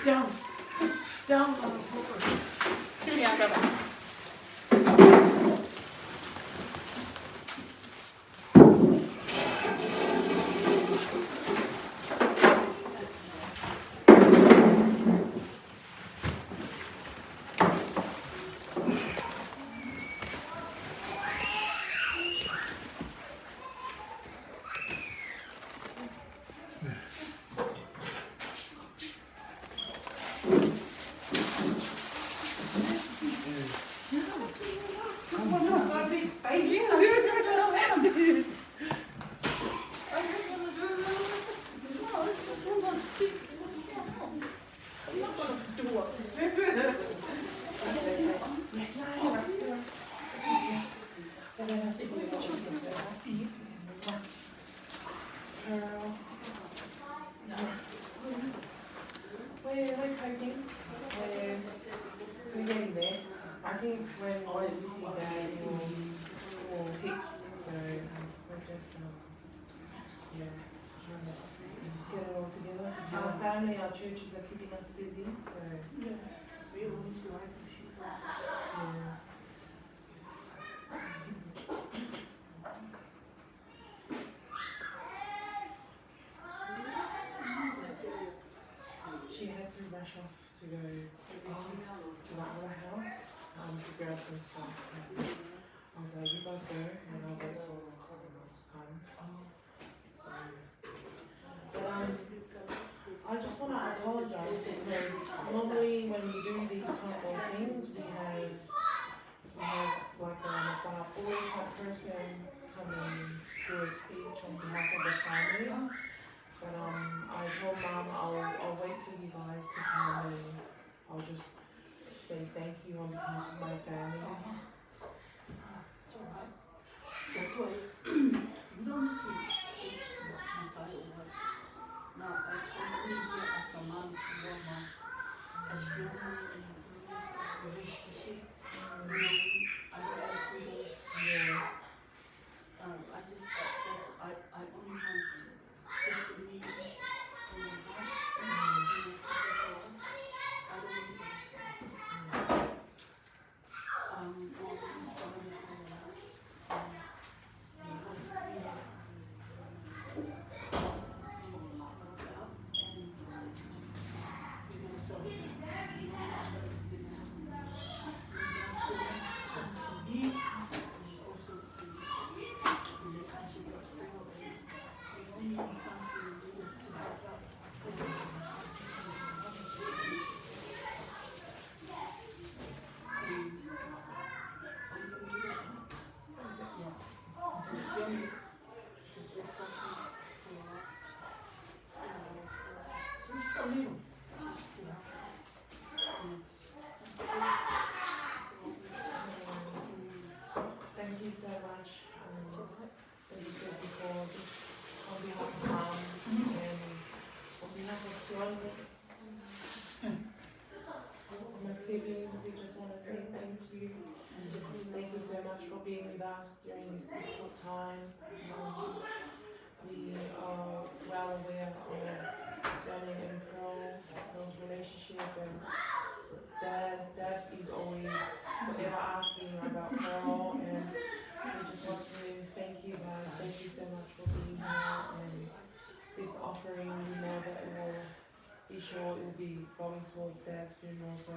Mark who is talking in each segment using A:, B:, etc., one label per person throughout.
A: Down. Down on the floor.
B: Yeah, go back.
A: Come on, look, got a big space.
B: Yeah, that's what I want. I just want to do no, I just want to see what's going on. I'm not going to do it.
A: We're coping. We're getting there. I think when always we see that we'll pick. So we're just yeah, trying to get it all together. Our family, our churches are keeping us busy. So
B: Yeah, we always like to see us.
A: yeah. She had to rush off to go to the other house to grab some stuff. I was like, you guys go and I'll wait for the coroner to come. So, but I just want to apologize because normally when we do these type of things, we have like a bipolar type person come and do a speech on behalf of the family. But I told Mum I'll wait for you guys to come and I'll just say thank you on behalf of my family.
B: It's all right. That's why you don't need to take my title. No, I'm only here as a mom to your mom. As your mom in a relationship. I don't like those.
A: Yeah.
B: I just, I only want to listen to me and my heart and my soul. I don't need those. More than somebody from the house.
A: Thank you so much. As you said before, just on behalf of Mum and on behalf of Sione, my siblings, we just want to say thank you. Thank you so much for being with us during this difficult time. We are well aware of Sione and Pearl's relationship, and Dad is always forever asking about Pearl, and we just want to thank you guys. Thank you so much for being here, and this offering, we know that it will be sure it will be going towards Dad's funeral. So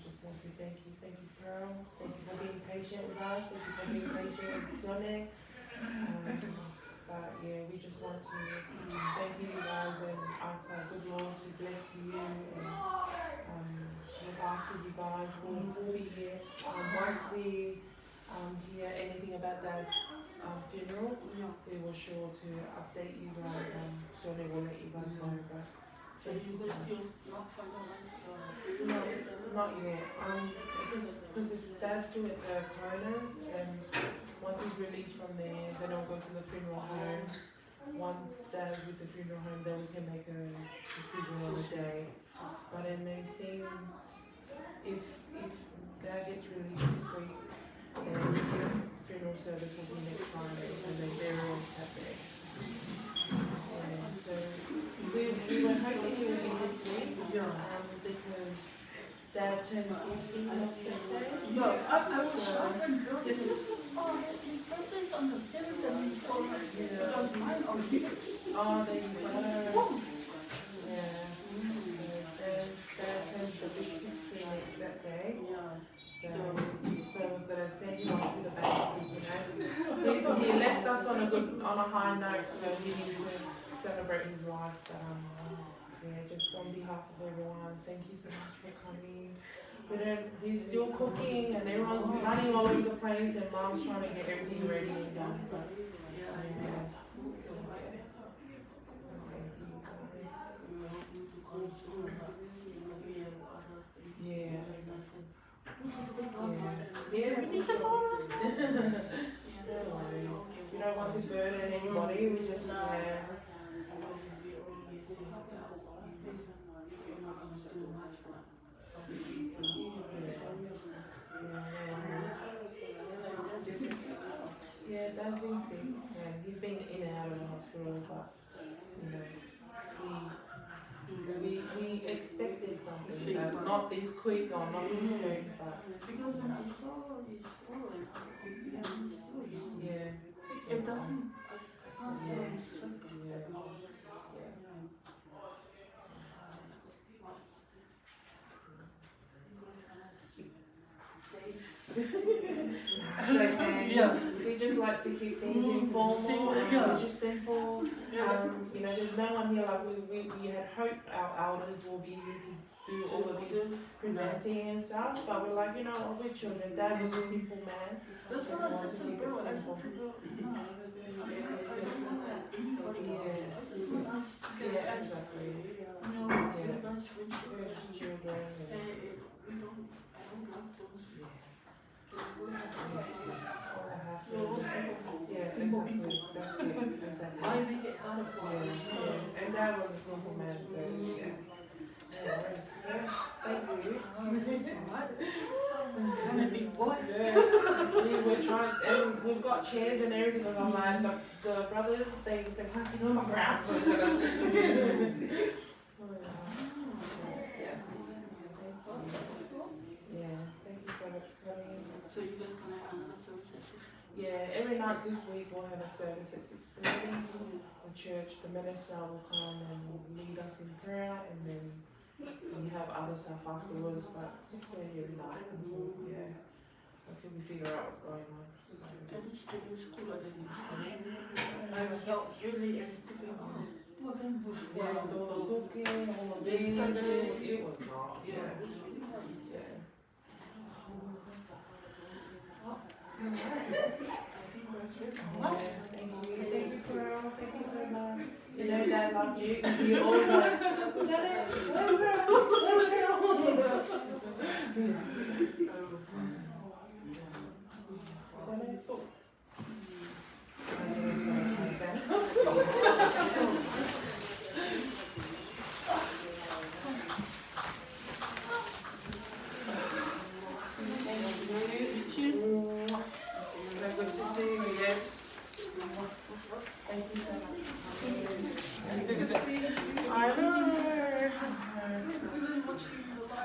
A: just want to say thank you Pearl. Thank you for being patient with us. Thank you for being patient with Sione. But yeah, we just want to thank you guys and ask our good Lord to bless you and look after you guys. We'll be here. Once we hear anything about Dad's funeral, we will sure to update you guys. Sione will let you guys know. But
B: So you will still not finalize the
A: no, not yet. Because Dad's still at the coroner's, and once he's released from there, then I'll go to the funeral home. Once Dad's with the funeral home, then we can make a decision on the day. But it may seem, if Dad gets released this week, then his funeral service will be next Friday, and then they're all Saturday. Yeah, so we were hoping it would be this week,
B: Yeah.
A: because Dad turned 16 on Saturday.
B: Yeah, I was shocked when girls said, oh, his birthday's on the 7th and he's so like, because mine on the 6th.
A: Oh, there you go.
B: Oh.
A: Yeah. Dad turns the big 16 next Saturday.
B: Yeah.
A: So we're gonna send him off with a bang because he left us on a high note, so we need to celebrate his life. Yeah, just on behalf of everyone, thank you so much for coming. But he's still cooking and everyone's running all over the place and Mom's trying to get everything ready and done. But, yeah. Yeah. Yeah, we need to go. We don't want to burden anybody, we just, yeah, Dad's been sick. Yeah, he's been in and out of the hospital, but we expected something, not this quick or not this soon, but
B: because when I saw his photo and he's still young.
A: yeah,
B: It doesn't, I can't tell he's sick.
A: Yeah. We just like to keep things informal, just simple. There's no one here like we had hoped our elders will be here to do all of these presenting and stuff, but we're like, we're children. Dad was a simple man.
B: That's what I said to bro. I said to bro,
A: yeah, exactly.
B: We're nice friendship.
A: We're just children.
B: I don't like those.
A: Yeah, exactly. That's it. Exactly.
B: Why make it hard for us?
A: And Dad was a simple man, so yeah. Thank you.
B: I'm a big boy.
A: Yeah. We're trying, and we've got chairs and everything. I'm like, the brothers, they can't sit on the ground. Yeah, thank you so much for coming.
B: So you guys gonna have another service at 6?
A: Yeah, every night this week we'll have a service at 6:30. The church, the minister will come and lead us in prayer, and then we have other stuff afterwards. But 6:30 every night until we figure out what's going on. So.
B: That is still in school at the I felt really as to be
A: Yeah, with all the cooking, all the things, it was not.
B: Yeah, this really was.
A: Yeah. Thank you, Carol. Thank you so much. You know Dad loved you. You always like, was that it? Where's Carol? Good to see you, yes. Thank you so much. Good to see you. I know.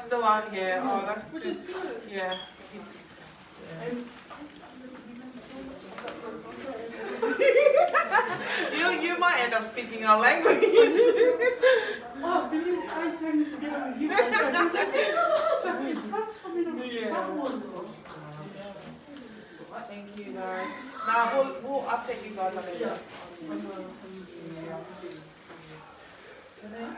A: The live, yeah. Oh, that's good. Yeah. You might end up speaking our language.
B: Oh, because I sang together with you. That's for me to someone's.
A: Thank you guys. Now we'll update you guys on it.
B: Yeah.
A: Yeah.